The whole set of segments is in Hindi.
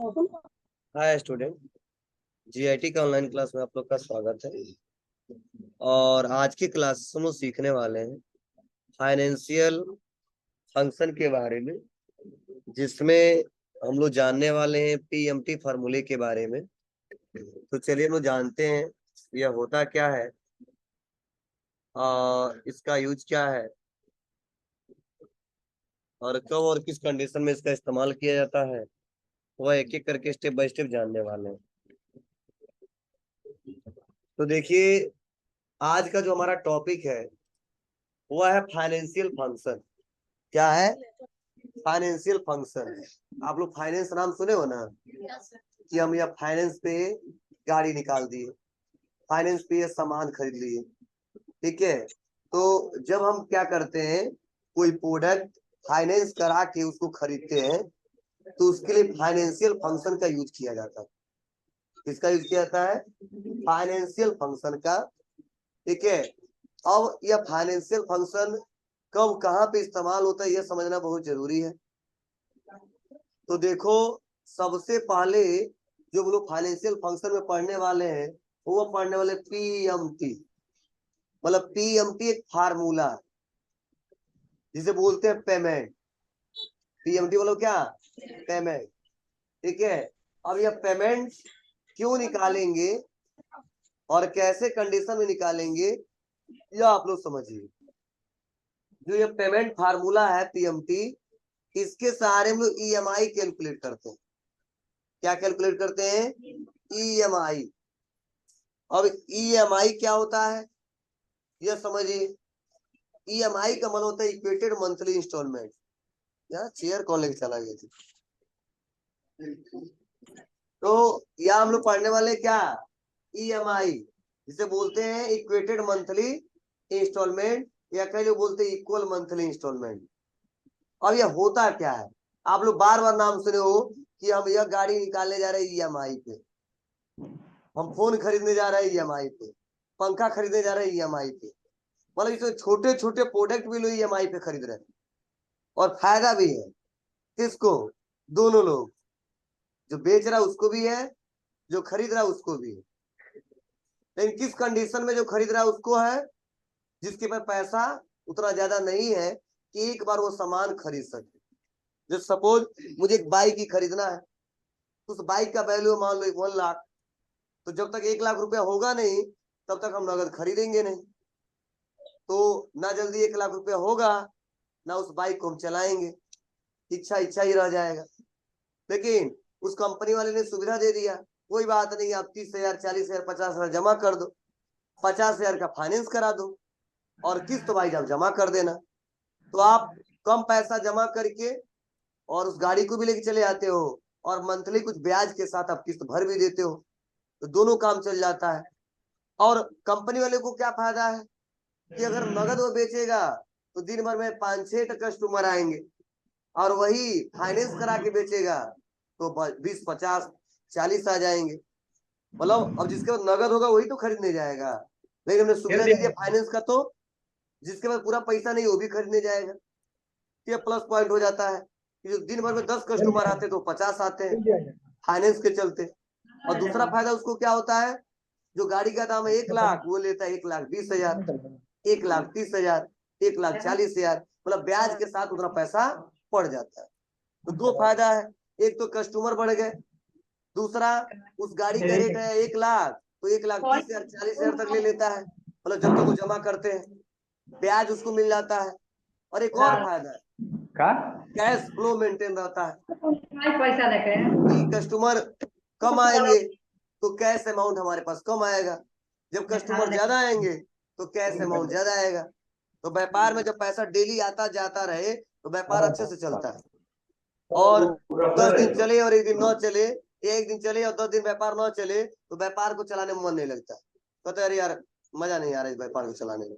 हाय स्टूडेंट, जीआईटी का ऑनलाइन क्लास में आप लोग का स्वागत है। और आज की क्लास हम लोग सीखने वाले हैं फाइनेंशियल फंक्शन के बारे में, जिसमें हम लोग जानने वाले हैं पीएमटी फार्मूले के बारे में। तो चलिए हम लोग जानते हैं यह होता क्या है और इसका यूज क्या है और कब और किस कंडीशन में इसका इस्तेमाल किया जाता है, वह एक एक करके स्टेप बाय स्टेप जानने वाले हैं। तो देखिए, आज का जो हमारा टॉपिक है वह है फाइनेंशियल फंक्शन। क्या है? Financial function. आप लोग फाइनेंस नाम सुने हो ना, कि हम यह फाइनेंस पे गाड़ी निकाल दिए, फाइनेंस पे ये सामान खरीद लिए। ठीक है, तो जब हम क्या करते हैं, कोई प्रोडक्ट फाइनेंस करा के उसको खरीदते हैं तो उसके लिए फाइनेंशियल फंक्शन का यूज किया जाता है। किसका यूज किया जाता है? फाइनेंशियल फंक्शन का। ठीक है, अब यह फाइनेंशियल फंक्शन कब कहाँ पे इस्तेमाल होता है यह समझना बहुत जरूरी है। तो देखो, सबसे पहले जो लोग फाइनेंशियल फंक्शन में पढ़ने वाले हैं वो पढ़ने वाले पीएमटी। मतलब पीएमटी एक फार्मूला है जिसे बोलते हैं पेमेंट। पीएमटी बोलो क्या? पेमेंट। ठीक है, अब यह पेमेंट क्यों निकालेंगे और कैसे कंडीशन में निकालेंगे यह आप लोग समझिए। जो ये पेमेंट फार्मूला है पीएमटी, इसके सहारे हम लोग ईएमआई कैलकुलेट करते हैं। क्या कैलकुलेट करते हैं? ईएमआई। अब ईएमआई क्या होता है यह समझिए। ईएमआई का मतलब होता है इक्वेटेड मंथली इंस्टॉलमेंट। यार चेयर कौन लेके चला गया थी? तो यह हम लोग पढ़ने वाले क्या? ईएमआई, जिसे बोलते हैं इक्वेटेड मंथली इंस्टॉलमेंट, या कई लोग बोलते हैं इक्वल मंथली इंस्टॉलमेंट। अब यह होता क्या है? आप लोग बार बार नाम सुने हो कि हम यह गाड़ी निकालने जा रहे हैं ईएमआई पे, हम फोन खरीदने जा रहे हैं ईएमआई पे, पंखा खरीदने जा रहे हैं ईएमआई पे। मतलब इसमें छोटे छोटे प्रोडक्ट भी लोग ईएमआई पे खरीद रहे हैं और फायदा भी है। किसको? दोनों लोग, जो बेच रहा है उसको भी है, जो खरीद रहा है उसको भी है। लेकिन किस कंडीशन में जो खरीद रहा है उसको है? जिसके पास पैसा उतना ज्यादा नहीं है कि एक बार वो सामान खरीद सके। जो सपोज मुझे एक बाइक ही खरीदना है, तो उस बाइक का वैल्यू मान लो 1 लाख। तो जब तक 1 लाख रुपया होगा नहीं तब तक हम नगद खरीदेंगे नहीं। तो ना जल्दी 1 लाख रुपया होगा ना उस बाइक को हम चलाएंगे, इच्छा इच्छा ही रह जाएगा। लेकिन उस कंपनी वाले ने सुविधा दे दिया, कोई बात नहीं, आप 30,000 40,000 50,000 जमा कर दो, 50,000 का फाइनेंस करा दो और किस्त तो भाई जब जमा कर देना। तो आप कम पैसा जमा करके और उस गाड़ी को भी लेके चले आते हो और मंथली कुछ ब्याज के साथ आप किस्त भर भी देते हो, तो दोनों काम चल जाता है। और कंपनी वाले को क्या फायदा है कि अगर नगद वो बेचेगा तो दिन भर में 5-6 कस्टमर आएंगे, और वही फाइनेंस करा के बेचेगा तो 20 50 40 आ जाएंगे। मतलब अब जिसके पास नगद होगा वही तो खरीदने जाएगा। लेकिन हमने सुविधा दे दिया फाइनेंस का, तो जिसके पास पूरा पैसा नहीं वो भी खरीदने जाएगा। ये प्लस पॉइंट हो जाता है कि जो दिन भर में 10 कस्टमर आते तो 50 आते हैं फाइनेंस के चलते। और दूसरा फायदा उसको क्या होता है, जो गाड़ी का दाम है 1 लाख वो लेता है 1,20,000, 1,30,000, 1,40,000। मतलब ब्याज के साथ उतना पैसा पड़ जाता है। तो दो फायदा है, एक तो कस्टमर बढ़ गए, दूसरा उस गाड़ी का रेट है 1 लाख तो 1,30,000 40,000 तक ले लेता है। मतलब जब तक वो जमा करते हैं ब्याज उसको मिल जाता है। और एक और फायदा है, कैश फ्लो मेंटेन रहता है पैसा लेके कि कस्टमर कम आएंगे तो कैश अमाउंट हमारे पास कम आएगा, जब कस्टमर ज्यादा आएंगे तो कैश अमाउंट ज्यादा आएगा। तो व्यापार में जब पैसा डेली आता जाता रहे तो व्यापार अच्छे से चलता है। और 10 दिन चले और एक दिन न चले, एक दिन चले और 10 दिन व्यापार न चले तो व्यापार को चलाने में मन नहीं लगता, कहते अरे यार मजा नहीं आ रहा है व्यापार को चलाने में।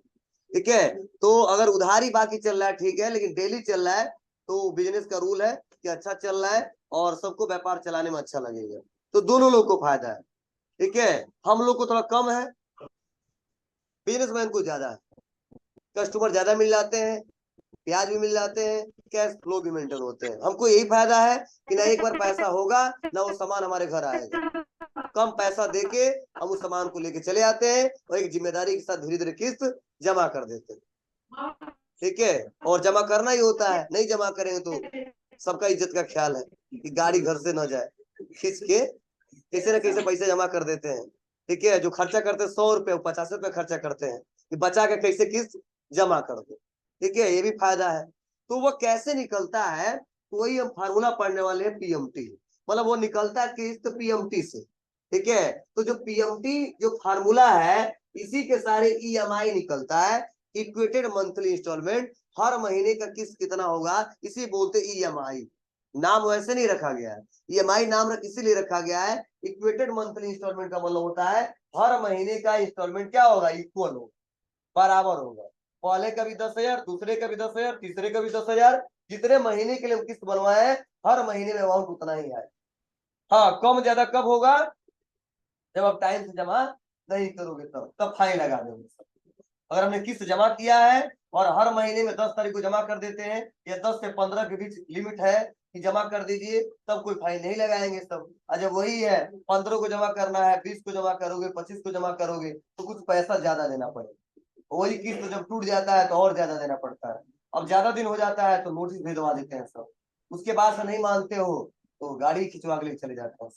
ठीक है, तो अगर उधारी बाकी चल रहा है ठीक है, लेकिन डेली चल रहा है तो बिजनेस का रूल है कि अच्छा चल रहा है और सबको व्यापार चलाने में अच्छा लगेगा। तो दोनों लोग को फायदा है। ठीक है, हम लोग को थोड़ा कम है, बिजनेसमैन को ज्यादा है, कस्टमर ज्यादा मिल जाते हैं, ब्याज भी मिल जाते हैं, कैश फ्लो भी मेंटेन होते हैं। हमको यही फायदा है कि ना एक बार पैसा होगा ना वो सामान हमारे घर आएगा, कम पैसा देके हम उस सामान को लेके चले आते हैं और एक जिम्मेदारी के साथ धीरे धीरे किस्त जमा कर देते हैं। ठीक है, और जमा करना ही होता है, नहीं जमा करेंगे तो सबका इज्जत का ख्याल है कि गाड़ी घर से न जाए, खींच के कैसे न कैसे पैसे जमा कर देते हैं। ठीक है, जो खर्चा करते हैं 100 रुपये 50 रुपये खर्चा करते हैं कि बचा के कैसे किस्त जमा कर दो। ठीक है, ये भी फायदा है। तो वो कैसे निकलता है, वही हम फार्मूला पढ़ने वाले हैं, पीएमटी। मतलब वो निकलता है किस्त पीएमटी से। ठीक है, तो जो पीएमटी जो फार्मूला है, इसी के सारे ईएमआई निकलता है, इक्वेटेड मंथली इंस्टॉलमेंट। हर महीने का किस्त कितना होगा, इसी बोलते ईएमआई। नाम वैसे नहीं रखा गया है, ईएमआई नाम इसीलिए रखा गया है। इक्वेटेड मंथली इंस्टॉलमेंट का मतलब होता है हर महीने का इंस्टॉलमेंट क्या होगा, इक्वल होगा, बराबर होगा। पहले का भी 10,000, दूसरे का भी 10,000, तीसरे का भी 10,000, जितने महीने के लिए हम किस्त बनवाए हर महीने में अमाउंट उतना ही आए। हाँ, कम ज्यादा कब होगा, जब आप टाइम से जमा नहीं करोगे तब फाइन लगा देंगे। अगर हमने किस्त जमा किया है और हर महीने में 10 तारीख को जमा कर देते हैं, या 10 से 15 के बीच लिमिट है कि जमा कर दीजिए, तब कोई फाइन नहीं लगाएंगे सब। और जब वही है 15 को जमा करना है, 20 को जमा करोगे, 25 को जमा करोगे, तो कुछ पैसा ज्यादा देना पड़ेगा। वही किस्त जब टूट जाता है तो और ज्यादा देना पड़ता है। अब ज्यादा दिन हो जाता है तो नोटिस भिजवा देते हैं सब। उसके बाद से नहीं मानते हो तो गाड़ी खिंचवा के लिए चले जाते हैं।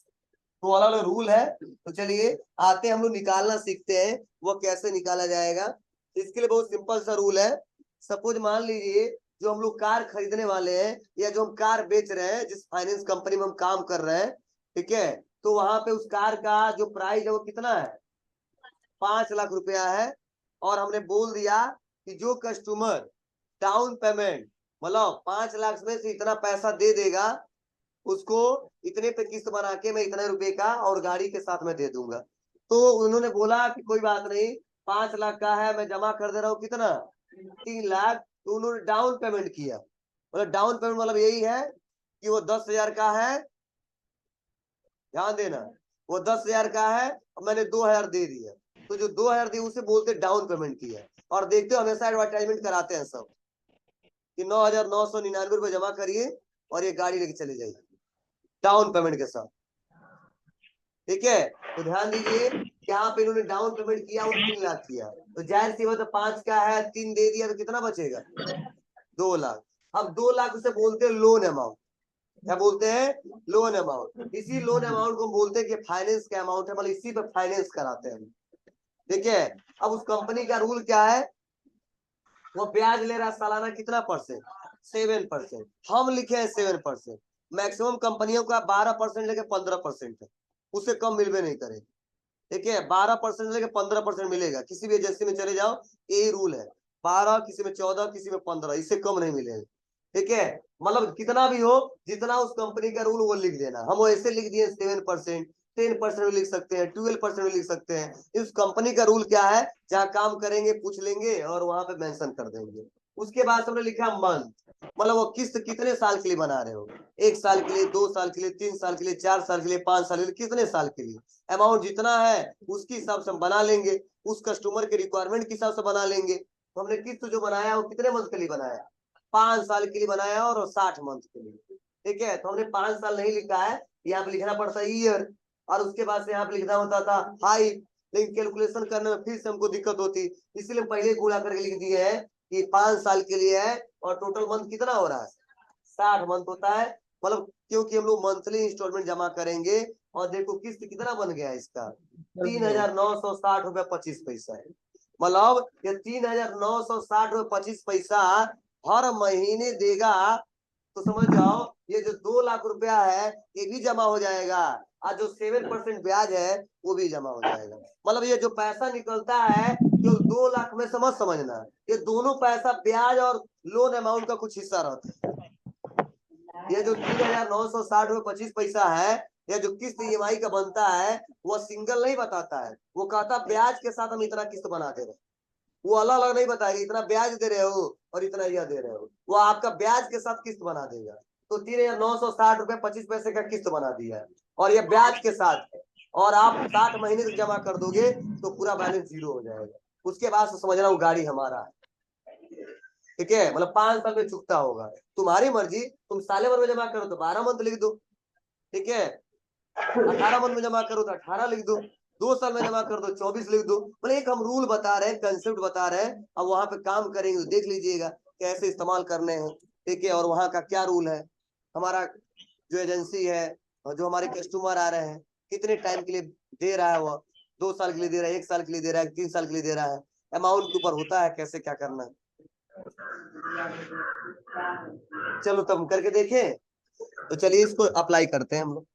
तो अलग अलग रूल है। तो चलिए आते हम लोग निकालना सीखते हैं, वो कैसे निकाला जाएगा। इसके लिए बहुत सिंपल सा रूल है। सपोज मान लीजिए जो हम लोग कार खरीदने वाले हैं, या जो हम कार बेच रहे हैं, जिस फाइनेंस कंपनी में हम काम कर रहे हैं, ठीक है, तो वहां पे उस कार का जो प्राइस है वो कितना है, 5 लाख रुपया है। और हमने बोल दिया कि जो कस्टमर डाउन पेमेंट मतलब 5 लाख में से इतना पैसा दे देगा, उसको इतने पे किस्त बना के मैं इतने रुपए का और गाड़ी के साथ में दे दूंगा। तो उन्होंने बोला कि कोई बात नहीं, 5 लाख का है, मैं जमा कर दे रहा हूँ कितना, 3 लाख। तो उन्होंने डाउन पेमेंट किया। मतलब डाउन पेमेंट मतलब यही है कि वो 10,000 का है, ध्यान देना, वो 10,000 का है और मैंने 2,000 दे दिया। तो जो 2,000 दिए उसे बोलते डाउन पेमेंट किया। और देखते हो हमेशा एडवर्टाइजमेंट कराते हैं सब कि 9,999 रुपए जमा करिए और ये गाड़ी लेके चले जाइए डाउन पेमेंट के साथ। ठीक है, तो ध्यान दीजिए यहाँ पे इन्होंने डाउन पेमेंट किया वो 3 लाख किया, तो जाहिर सी बात है 5 का है, 3 दे दिया तो कितना बचेगा, 2 लाख। अब 2 लाख उसे बोलते हैं लोन अमाउंट। क्या बोलते हैं, लोन अमाउंट। इसी लोन अमाउंट को बोलते हैं कि फाइनेंस का अमाउंट है, मतलब इसी पे फाइनेंस कराते हैं। ठीक है, अब उस कंपनी का रूल क्या है, वो ब्याज ले रहा है सालाना कितना परसेंट, 7%। हम लिखे हैं 7%। मैक्सिमम कंपनियों का 12% लेके 15% है, उससे कम मिलवे नहीं करेगा। ठीक है, 12% लेके 15% मिलेगा। किसी भी एजेंसी में चले जाओ यही रूल है, 12, किसी में 14, किसी में 15, इससे कम नहीं मिलेगा। ठीक है, मतलब कितना भी हो, जितना उस कंपनी का रूल वो लिख देना। हम वो ऐसे लिख दिए 7%, 10% में लिख सकते हैं, 12% में लिख सकते हैं। इस कंपनी का रूल क्या है, जहाँ काम करेंगे पूछ लेंगे और वहां पे मेंशन कर देंगे। उसके बाद हमने लिखा मंथ, मतलब वो किस्त कितने साल के लिए बना रहे हो, 1 साल के लिए, 2 साल के लिए, 3 साल के लिए, 4 साल के लिए, 5 साल के लिए, कितने साल के लिए। अमाउंट जितना है उसके हिसाब से हम बना लेंगे, उस कस्टमर के रिक्वायरमेंट के हिसाब से बना लेंगे। तो हमने किस्त जो बनाया वो कितने मंथ के लिए बनाया, 5 साल के लिए बनाया और 60 मंथ के लिए। ठीक है, तो हमने 5 साल नहीं लिखा है, यहाँ पे लिखना पड़ता है ईयर, और उसके बाद से यहाँ पे लिखना होता था हाई। लेकिन कैलकुलेशन करने में फिर से हमको दिक्कत होती, इसलिए हम पहले गुणा करके लिख दिए है कि 5 साल के लिए है और टोटल मंथ कितना हो रहा है, 60 मंथ होता है। मतलब क्योंकि हम लोग मंथली इंस्टॉलमेंट जमा करेंगे। और देखो किस्त कितना बन गया इसका, 3,960 रुपये 25 पैसा है। मतलब ये 3,960 रुपये 25 पैसा हर महीने देगा। तो समझ जाओ ये जो 2 लाख रुपया है ये भी जमा हो जाएगा, और जो 7% ब्याज है वो भी जमा हो जाएगा। मतलब ये जो पैसा निकलता है जो 2 लाख में समझना, ये दोनों पैसा ब्याज और लोन अमाउंट का कुछ हिस्सा रहता है। ये जो 3,960 रुपये 25 पैसा है, या जो किस्त ईएमआई का बनता है, वो सिंगल नहीं बताता है, वो कहता ब्याज के साथ हम इतना किस्त बना दे रहे हैं। वो अलग अलग नहीं बताएगा इतना ब्याज दे रहे हो और इतना यह दे रहे हो, वो आपका ब्याज के साथ किस्त बना देगा। तो 3,960 रुपये 25 पैसे का किस्त बना दिया है और ये ब्याज के साथ है, और आप 60 महीने तक जमा कर दोगे तो पूरा बैलेंस 0 हो जाएगा। उसके बाद से समझना वो गाड़ी हमारा है। ठीक है, मतलब 5 साल में चुकता होगा। तुम्हारी मर्जी, तुम साले भर में जमा करो तो 12 मंथ लिख दो, ठीक है, 18 मंथ में जमा करो तो 18 लिख दो, 2 साल में जमा कर दो 24 लिख दो। मतलब एक हम रूल बता रहे हैं, कंसेप्ट बता रहे हैं। अब वहां पे काम करेंगे तो देख लीजिएगा कैसे इस्तेमाल करने हैं, ठीक है, और वहां का क्या रूल है। हमारा जो एजेंसी है और जो हमारे कस्टमर आ रहे हैं कितने टाइम के लिए दे रहा है, वो 2 साल के लिए दे रहा है, 1 साल के लिए दे रहा है, 3 साल के लिए दे रहा है, अमाउंट के ऊपर होता है कैसे क्या करना है। चलो तब हम करके देखें, तो चलिए इसको अप्लाई करते हैं हम लोग।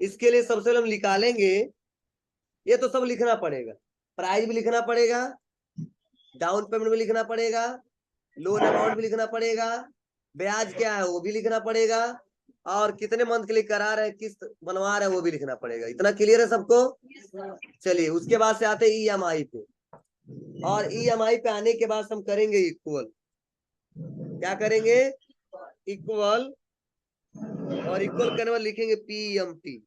इसके लिए सबसे पहले हम निकालेंगे, ये तो सब लिखना पड़ेगा, प्राइस भी लिखना पड़ेगा, डाउन पेमेंट भी लिखना पड़ेगा, लोन अमाउंट भी लिखना पड़ेगा, ब्याज क्या है वो भी लिखना पड़ेगा, और कितने मंथ के लिए करा रहे हैं, किस्त बनवा रहे हैं वो भी लिखना पड़ेगा। इतना क्लियर है सबको? चलिए उसके बाद से आते हैं ईएमआई पे, और ईएमआई पे आने के बाद हम करेंगे इक्वल, क्या करेंगे, इक्वल, और इक्वल करने में लिखेंगे पीएमटी,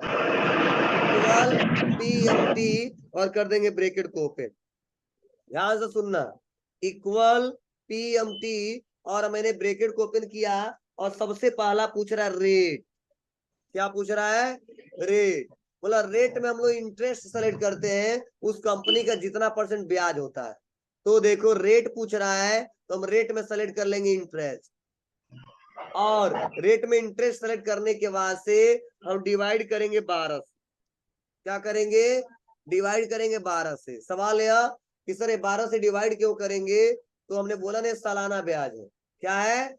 इक्वल पीएमटी, और कर देंगे ब्रैकेट को ओपन। ध्यान से सुनना, इक्वल पीएमटी, और मैंने ब्रैकेट को ओपन किया, और सबसे पहला पूछ रहा है रेट। क्या पूछ रहा है? रेट। मतलब रेट में हम लोग इंटरेस्ट सेलेक्ट करते हैं, उस कंपनी का जितना % ब्याज होता है। तो देखो रेट पूछ रहा है तो हम रेट में सेलेक्ट कर लेंगे इंटरेस्ट, और रेट में इंटरेस्ट सेलेक्ट करने के बाद से हम डिवाइड करेंगे 12 से। क्या करेंगे? डिवाइड करेंगे 12 से। सवाल यह कि सर 12 से डिवाइड क्यों करेंगे? तो हमने बोला ना सालाना ब्याज है, क्या है,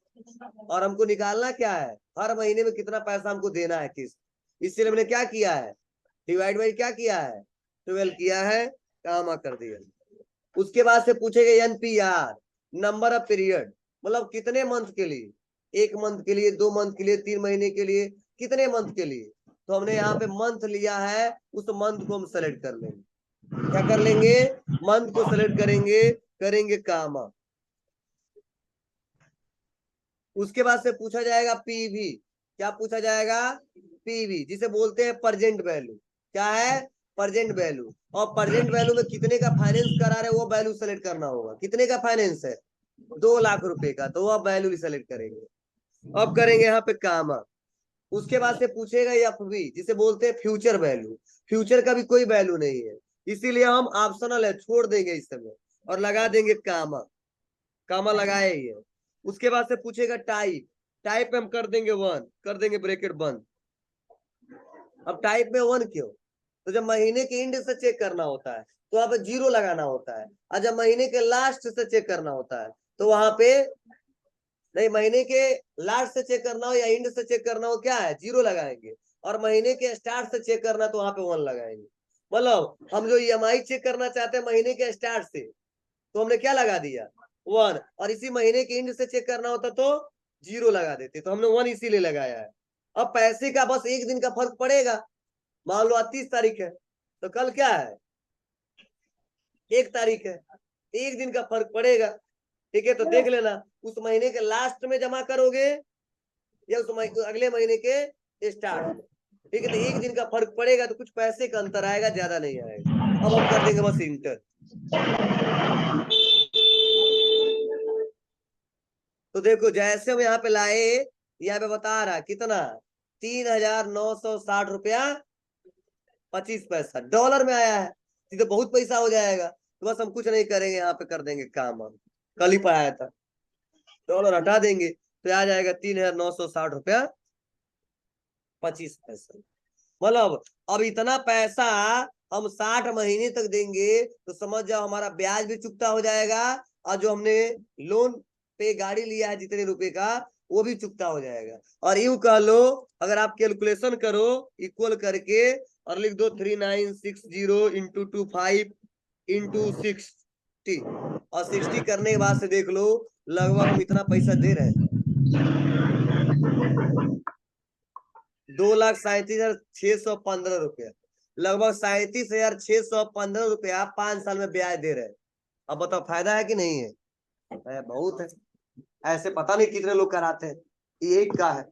और हमको निकालना क्या है, हर महीने में कितना पैसा हमको देना है किस्त। इसलिए हमने क्या किया है, डिवाइड बाई क्या किया है, 12 किया है, कामा कर दिया। उसके बाद से पूछेगा एनपीआर, नंबर ऑफ पीरियड, मतलब कितने मंथ के लिए, 1 मंथ के लिए, 2 मंथ के लिए, 3 महीने के लिए, कितने मंथ के लिए। तो हमने यहाँ पे मंथ लिया है, उस मंथ को हम सेलेक्ट कर लेंगे। क्या कर लेंगे? मंथ को सेलेक्ट करेंगे, करेंगे कामा। उसके बाद से पूछा जाएगा पीवी। क्या पूछा जाएगा? पीवी, जिसे बोलते हैं प्रेजेंट वैल्यू। क्या है? Present value. और प्रेजेंट वैल्यू में कितने का फाइनेंस करा रहे वो वैल्यू सेलेक्ट करना होगा। कितने का फाइनेंस है? 2 लाख रुपए का, तो वह वैल्यू सेलेक्ट करेंगे। अब करेंगे यहाँ पे कामा। उसके बाद से पूछेगा एफवी, जिसे बोलते हैं फ्यूचर वैल्यू। फ्यूचर का भी कोई वैल्यू नहीं है, इसीलिए हम ऑप्शनल है, छोड़ देंगे इस समय, और लगा देंगे कामा। कामा लगाए ही है। उसके बाद से पूछेगा टाइप, टाइप में हम कर देंगे 1, कर देंगे ब्रैकेट बंद। अब टाइप में 1 क्यों? तो जब महीने के एंड से चेक करना होता है तो वहां पे 0 लगाना होता है, और जब महीने के लास्ट से चेक करना होता है तो वहां पे नहीं, महीने के लास्ट से चेक करना हो या एंड से चेक करना हो, क्या है, 0 लगाएंगे, और महीने के स्टार्ट से चेक करना तो वहां पे 1 लगाएंगे। मतलब हम जो ईएमआई चेक करना चाहते हैं महीने के स्टार्ट से, तो हमने क्या लगा दिया, 1, और इसी महीने के एंड से चेक करना होता तो 0 लगा देते, तो हमने 1 इसीलिए लगाया है। अब पैसे का बस 1 दिन का फर्क पड़ेगा। मान लो आज 30 तारीख है, तो कल क्या है, 1 तारीख है, 1 दिन का फर्क पड़ेगा। ठीक है, तो देख लेना उस महीने के लास्ट में जमा करोगे या उस अगले महीने के स्टार्ट में। ठीक है, तो 1 दिन का फर्क पड़ेगा, तो कुछ पैसे का अंतर आएगा, ज्यादा नहीं आएगा। अब हम कर देंगे बस इंटर। तो देखो जैसे हम यहाँ पे लाए, यहाँ पे बता रहा कितना, 3,960 रुपया 25 पैसा डॉलर में आया है। तो बहुत पैसा हो जाएगा। तो बस हम कुछ नहीं करेंगे, यहाँ पे कर देंगे काम। हम कल ही पाया था, डॉलर हटा देंगे तो आ जाएगा 3,960 रुपया 25 पैसा। मतलब अब इतना पैसा हम 60 महीने तक देंगे तो समझ जाओ हमारा ब्याज भी चुकता हो जाएगा, और जो हमने लोन पे गाड़ी लिया है जितने रुपए का वो भी चुकता हो जाएगा। और यूं कह लो, अगर आप कैलकुलेशन करो इक्वल करके और लिख दो 3960 इंटू 25 इंटू 60, और 60 करने के बाद से देख लो लगभग हम इतना पैसा दे रहे हैं, 2,37,615 रुपया, लगभग 37,615 रुपया 5 साल में ब्याज दे रहे हैं। अब बताओ फायदा है कि नहीं है? बहुत है। ऐसे पता नहीं कितने लोग कराते हैं, ये एक का है।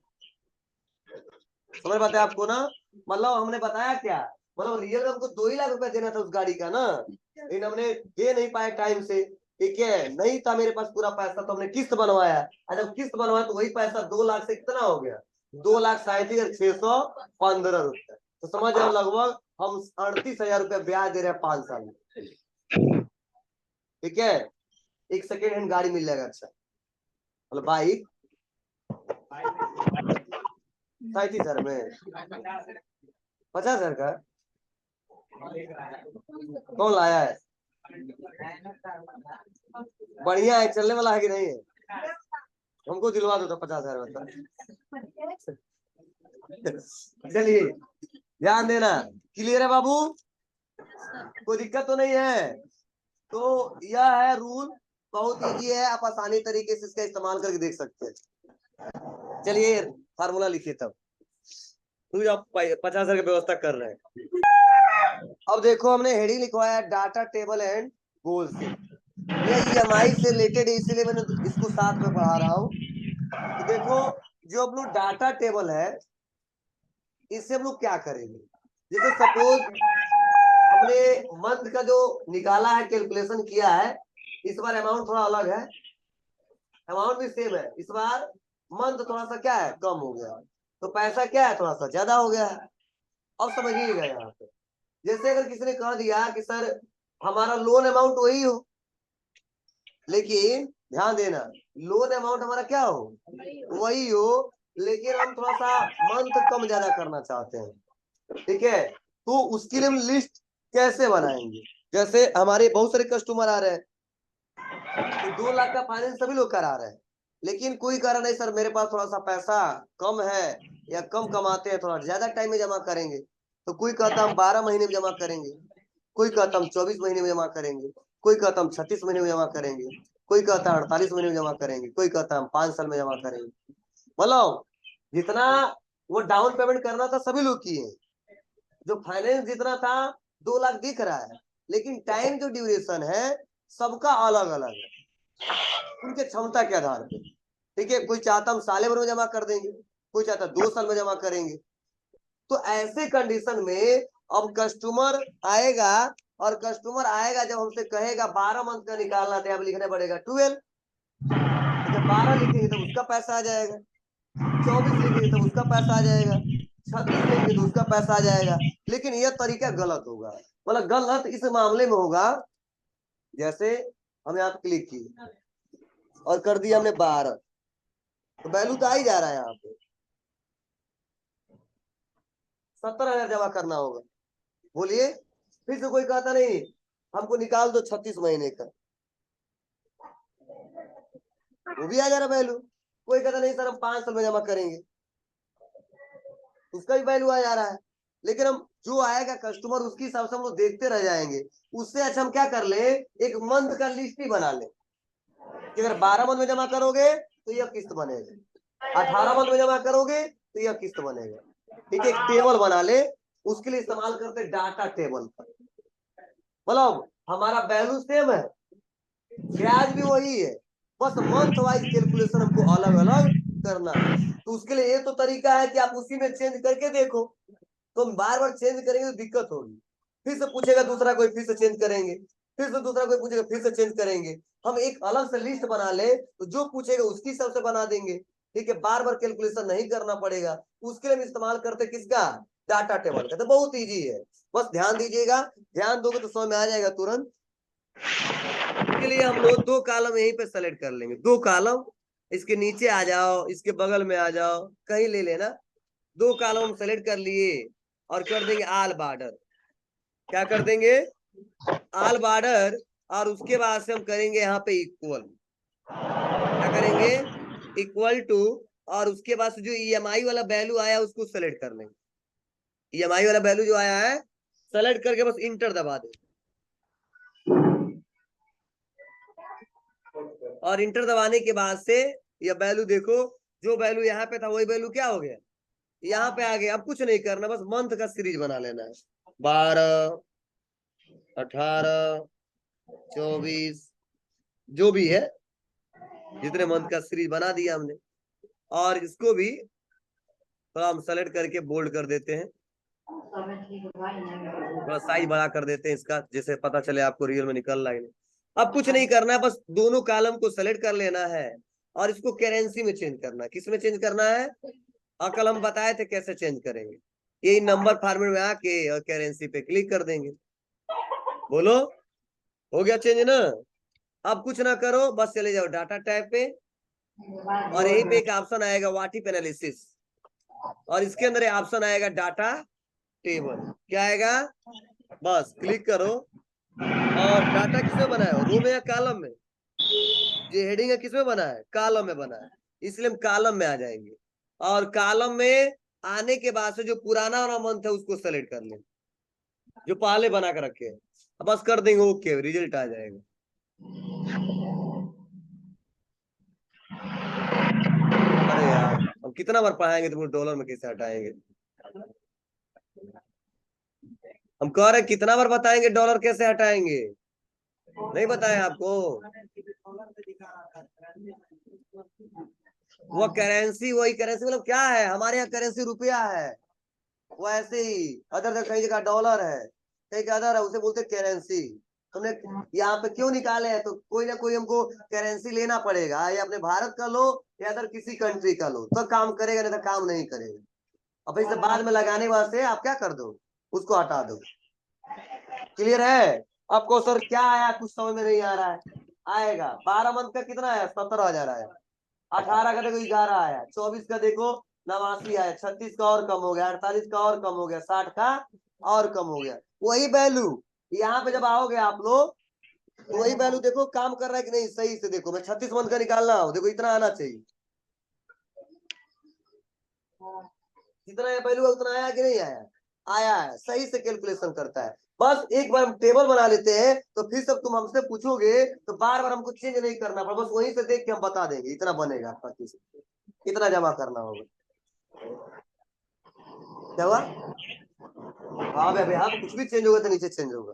समझ पाते आपको ना? मतलब हमने बताया क्या मतलब रियल में हमको 2 ही लाख रुपया देना था उस गाड़ी का ना, लेकिन हमने दे नहीं पाए टाइम से। ठीक है, नहीं था मेरे पास पूरा पैसा तो हमने किस्त बनवाया, और जब किस्त बनवाया तो वही पैसा 2 लाख से कितना हो गया, 2,37,615 रुपया। तो समझ जाओ लगभग हम 38,000 रुपया ब्याज दे रहे हैं 5 साल में। ठीक है, एक सेकेंड हैंड गाड़ी मिल जाएगा अच्छा, मतलब बाइक 37,000 में, 50,000 का कौन लाया है? बढ़िया है, चलने वाला है कि नहीं है? हमको दिलवा दो तो 50,000 में। चलिए ध्यान देना, क्लियर है बाबू, कोई दिक्कत तो नहीं है? तो यह है रूल, बहुत इजी है, आप आसानी तरीके से इसका इस्तेमाल करके देख सकते हैं। चलिए फार्मूला लिखिए तब, तो आप 50,000 की व्यवस्था कर रहे हैं। अब देखो हमने हेडिंग लिखवाया डाटा टेबल एंड गोल से, यह ईएमआई से रिलेटेड है, इसीलिए मैंने इसको साथ में पढ़ा रहा हूँ। तो देखो जो हम लोग डाटा टेबल है इससे हम लोग क्या करेंगे, जैसे सपोज हमने मंथ का जो निकाला है, कैलकुलेशन किया है, इस बार अमाउंट थोड़ा अलग है, अमाउंट भी सेम है, इस बार मंथ थोड़ा सा क्या है कम हो गया, तो पैसा क्या है थोड़ा सा ज्यादा हो गया है। अब समझिएगा यहाँ पे, जैसे अगर किसी ने कह दिया कि सर हमारा लोन अमाउंट वही हो, लेकिन ध्यान देना लोन अमाउंट हमारा क्या हो, वही हो, लेकिन हम थोड़ा सा मंथ कम ज्यादा करना चाहते हैं। ठीक है, तो उसके लिए हम लिस्ट कैसे बनाएंगे, जैसे हमारे बहुत सारे कस्टमर आ रहे हैं, तो 2 लाख का फाइनेंस सभी लोग करा रहे हैं, लेकिन कोई कह रहा नहीं सर मेरे पास थोड़ा सा पैसा कम है, या कम कमाते हैं, थोड़ा ज्यादा टाइम में जमा करेंगे, तो कोई कहता हम 12 महीने में जमा करेंगे, कोई कहता हम 24 महीने में जमा करेंगे, कोई कहता हम 36 महीने में जमा करेंगे, कोई कहता है 48 महीने में जमा करेंगे, कोई कहता हम 5 साल में जमा करेंगे। मतलब जितना वो डाउन पेमेंट करना था सभी लोग किए, जो फाइनेंस जितना था 2 लाख दिख रहा है, लेकिन टाइम जो ड्यूरेशन है सबका अलग अलग है, उनके क्षमता के आधार पे। ठीक है, कोई चाहता हम साल भर में जमा कर देंगे, कोई चाहता 2 साल में जमा करेंगे। तो ऐसे कंडीशन में अब कस्टमर आएगा, और कस्टमर आएगा जब हमसे कहेगा 12 मंथ का निकालना था, अब लिखना पड़ेगा 12, जब 12 लिखेंगे तो उसका पैसा आ जाएगा, 24 लिखेंगे तो उसका पैसा आ जाएगा, 36 लिखेंगे तो उसका पैसा आ जाएगा। लेकिन यह तरीका गलत होगा, मतलब गलत इस मामले में होगा, जैसे हम यहाँ पे क्लिक किए और कर दिया हमने 12, तो वैल्यू तो आ ही जा रहा है, यहाँ पे 70,000 जमा करना होगा। बोलिए, फिर से कोई कहता नहीं हमको निकाल दो 36 महीने का, वो भी आ जा रहा वैल्यू। कोई कहता नहीं सर हम 5 साल में जमा करेंगे, उसका भी वैल्यू आ जा रहा है। लेकिन हम जो आएगा कस्टमर उसके हिसाब से हम लोग देखते रह जाएंगे, उससे अच्छा हम क्या कर ले, एक मंथ का लिस्ट ही बना ले, कि अगर 12 मंथ में जमा करोगे तो यह किस्त बनेगा, 18 मंथ में जमा करोगे तो यह किस्त बनेगा। ठीक है, एक टेबल बना ले, उसके लिए इस्तेमाल करते डाटा टेबल का। मतलब हमारा वैल्यू सेम है, ब्याज भी वही है, बस मंथ वाइज कैलकुलेशन हमको अलग अलग करना है। तो उसके लिए ये तो तरीका है कि आप उसी में चेंज करके देखो, तो हम बार बार चेंज करेंगे तो दिक्कत होगी, फिर से पूछेगा दूसरा कोई, फिर से चेंज करेंगे, फिर से दूसरा कोई पूछेगा, फिर से चेंज करेंगे। हम एक अलग से लिस्ट बना ले, तो जो पूछेगा उसकी हिसाब से बना देंगे। ठीक है, बार बार कैलकुलेशन नहीं करना पड़ेगा, उसके लिए हम इस्तेमाल करते किसका, डाटा टेबल का। तो बहुत ईजी है, बस ध्यान दीजिएगा, ध्यान दोगे तो समझ में आ जाएगा तुरंत। इसके लिए हम लोग 2 कॉलम यहीं पे सेलेक्ट कर लेंगे, 2 कॉलम, इसके नीचे आ जाओ, इसके बगल में आ जाओ, कहीं ले लेना, 2 कॉलम हम सेलेक्ट कर लिए और कर देंगे आल बॉर्डर। क्या कर देंगे, आल बॉर्डर, और उसके बाद से हम करेंगे यहाँ पे इक्वल, क्या करेंगे, इक्वल टू, और उसके बाद से जो ईएमआई वाला वैल्यू आया उसको सेलेक्ट कर लेंगे, ईएमआई वाला वैल्यू जो आया है सेलेक्ट करके बस इंटर दबा दे, और इंटर दबाने के बाद से यह वैल्यू देखो, जो वैल्यू यहाँ पे था वही वैल्यू क्या हो गया, यहाँ पे आ गया। अब कुछ नहीं करना, बस मंथ का सीरीज बना लेना है, 12, 18, 24, जो भी है, जितने मंथ का सीरीज बना दिया हमने। और इसको भी थोड़ा हम सेलेक्ट करके बोल्ड कर देते हैं, थोड़ा साइज बड़ा कर देते हैं इसका, जैसे पता चले आपको रियल में निकल रहा है। अब कुछ नहीं करना है, बस दोनों कॉलम को सेलेक्ट कर लेना है और इसको करेंसी में चेंज करना है। किस में चेंज करना है? और कल हम बताए थे कैसे चेंज करेंगे। यही नंबर फॉर्मेट में आके और करेंसी पे क्लिक कर देंगे। बोलो, हो गया चेंज ना? अब कुछ ना करो, बस चले जाओ डाटा टैब पे और यहीं पे एक ऑप्शन आएगा व्हाट इफ एनालिसिस, और इसके अंदर ऑप्शन आएगा डाटा टेबल। क्या आएगा? बस क्लिक करो और डाटा किसमें बनाया हो, रो में या कॉलम में? ये हेडिंग है किसमें बना है? कॉलम में बना है, इसलिए हम कॉलम में आ जाएंगे। और कॉलम में आने के बाद से जो पुराना वाला मंथ है उसको सेलेक्ट कर लें, जो पहले बना कर रखे हैं, बस कर देंगे, ओके, रिजल्ट आ जाएगा। अरे यार, हम कितना बार पढ़ाएंगे तुमको, डॉलर में कैसे हटाएंगे? हम कह रहे कितना बार बताएंगे डॉलर कैसे हटाएंगे? नहीं बताए आपको? वो करेंसी, वही करेंसी मतलब क्या है? हमारे यहाँ करेंसी रुपया है, वो ऐसे ही अदर कई जगह डॉलर है, कई अदर है, उसे बोलते करेंसी। तुमने यहाँ पे क्यों निकाले हैं? तो कोई ना कोई हमको करेंसी लेना पड़ेगा, या अपने भारत का लो या अदर किसी कंट्री का लो, तो काम करेगा, नहीं तो काम नहीं करेगा। अब इसे बाद में लगाने वास्ते आप क्या कर दो, उसको हटा दो। क्लियर है आपको? सर क्या आया, कुछ समझ में नहीं आ रहा है? आएगा 12 मंथ का कितना आया? 17,000 आया। 18 का देखो 11 आया, 24 का देखो 89 आया, 36 का और कम हो गया, 48 का और कम हो गया, 60 का और कम हो गया। वही वैल्यू यहाँ पे जब आओगे आप लोग, तो वही वैल्यू देखो काम कर रहा है कि नहीं, सही से देखो। मैं 36 मंथ का निकालना हो, देखो इतना आना चाहिए, जितना वैल्यू उतना आया कि नहीं आया? आया है, सही से कैलकुलेशन करता है। बस एक बार हम टेबल बना लेते हैं, तो फिर सब तुम हमसे पूछोगे तो बार बार हमको चेंज नहीं करना पड़ा, बस वहीं से देख के हम बता देंगे इतना बनेगा आपका, कितना जमा करना होगा। क्या हुआ? हाँ भाई, हाँ, कुछ भी चेंज होगा तो नीचे चेंज होगा।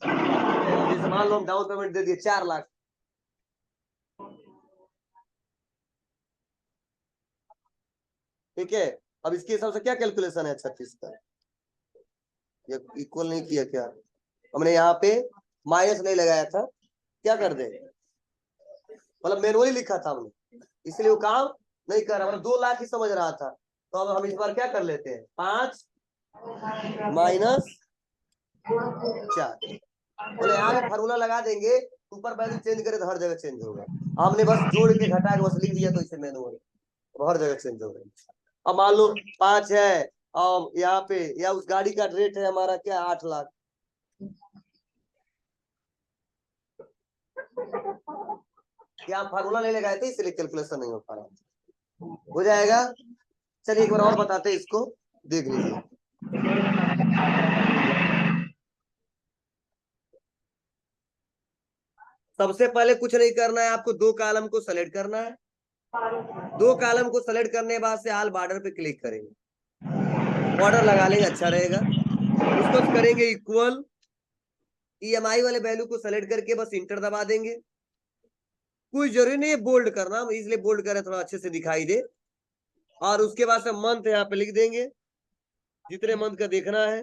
जैसे मान लो हम डाउन पेमेंट दे दिए 4 लाख, ठीक है, अब इसके हिसाब से क्या कैलकुलेशन है 36 का? ये इक्वल नहीं किया क्या हमने? यहाँ पे माइनस नहीं लगाया था, क्या कर दे, मतलब मैनुअली लिखा था हमने, इसलिए वो काम नहीं कर रहा, मतलब 2 लाख ही समझ रहा था। तो अब हम इस बार क्या कर लेते हैं, 5 माइनस 4, बोले यहाँ भी फार्मूला लगा देंगे, ऊपर वैल्यू चेंज करे तो हर जगह चेंज होगा। हमने बस जोड़ के घटा के बस लिख दिया, तो इसे मैनुअल हर जगह चेंज हो गया। अब मान लो 5 है और यहाँ पे, या उस गाड़ी का रेट है हमारा क्या, 8 लाख, क्या फार्मूला नहीं लगाए थे इसलिए कैलकुलेशन नहीं हो पा रहा। हो जाएगा। चलिए एक बार और बताते हैं इसको, देख लीजिए। सबसे पहले कुछ नहीं करना है, आपको 2 कॉलम को सेलेक्ट करना है। 2 कॉलम को सेलेक्ट करने के बाद से ऑल बॉर्डर पे क्लिक करेंगे, बॉर्डर लगा लेंगे, अच्छा रहेगा। उसको करेंगे इक्वल, ईएमआई वाले वैल्यू को सेलेक्ट करके बस इंटर दबा देंगे। कोई जरूरी नहीं है बोल्ड करना, इसलिए बोल्ड करें थोड़ा अच्छे से दिखाई दे। और उसके बाद से मंथ यहाँ पे लिख देंगे, जितने मंथ का देखना है,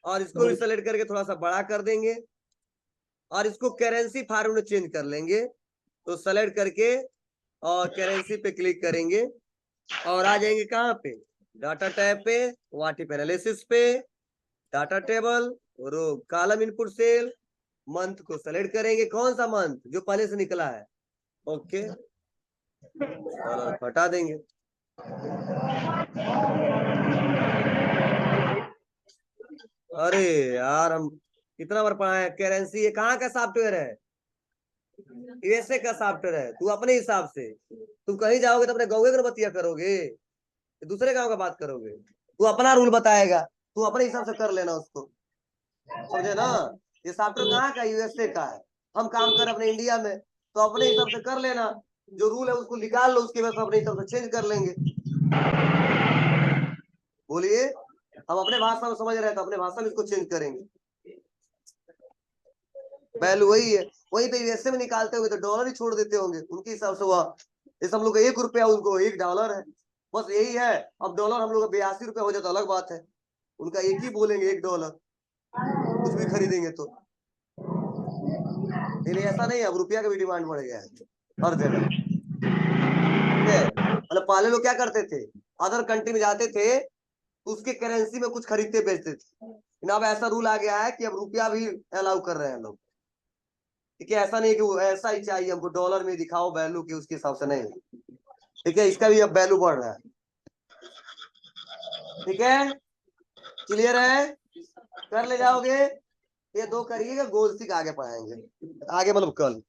और इसको भी सेलेक्ट करके थोड़ा सा बड़ा कर देंगे, और इसको करेंसी फॉर्म में चेंज कर लेंगे। तो सेलेक्ट करके और करेंसी पे क्लिक करेंगे और आ जाएंगे कहाँ पे, डाटा टैब पे, व्हाट इफ एनालिसिस पे, data table, row column input cell, month को सेलेक्ट करेंगे, कौन सा मंथ जो पहले से निकला है, ओके, हटा देंगे। अरे यार, हम कितना बार पढ़ाए, करेंसी ये कहाँ का सॉफ्टवेयर है? यूएसए का सॉफ्टवेयर है। तू अपने हिसाब से, तू कहीं जाओगे तो अपने गाँव के बतिया करोगे, दूसरे गांव का बात करोगे? तू अपना रूल बताएगा, तू अपने हिसाब से कर लेना उसको, समझे ना? ये सॉफ्टवेयर कहाँ का? यूएसए का है। हम काम कर अपने इंडिया में, तो अपने हिसाब से कर लेना, जो रूल है उसको निकाल लो, उसके बाद अपने हिसाब से चेंज कर लेंगे। बोलिए, हम अपने भाषा में समझ रहे हैं तो अपने भाषा में इसको चेंज करेंगे। वैल्यू वही है, वही पे यूएसए में निकालते होंगे तो डॉलर ही छोड़ देते होंगे, उनके हिसाब से वह इस हम लोग का ₹1 उनको $1 है, बस यही है। अब डॉलर हम लोग का ₹82 हो जाए तो अलग बात है, उनका एक ही बोलेंगे $1, कुछ भी खरीदेंगे तो। लेकिन ऐसा नहीं है, अब रुपया का भी डिमांड बढ़ गया है हर जगह। ठीक है, मतलब पहले लोग क्या करते थे, अदर कंट्री में जाते थे, उसके करेंसी में कुछ खरीदते बेचते थे, लेकिन अब ऐसा रूल आ गया है कि अब रुपया भी अलाउ कर रहे हैं लोग। ठीक है, ऐसा नहीं कि वो ऐसा ही चाहिए हमको, डॉलर में दिखाओ वैल्यू के उसके हिसाब से नहीं। ठीक है, इसका भी अब वैल्यू बढ़ रहा है। ठीक है, क्लियर है, कर ले जाओगे। ये 2 करिएगा, गोल सीख आगे पढ़ाएंगे, आगे मतलब कल।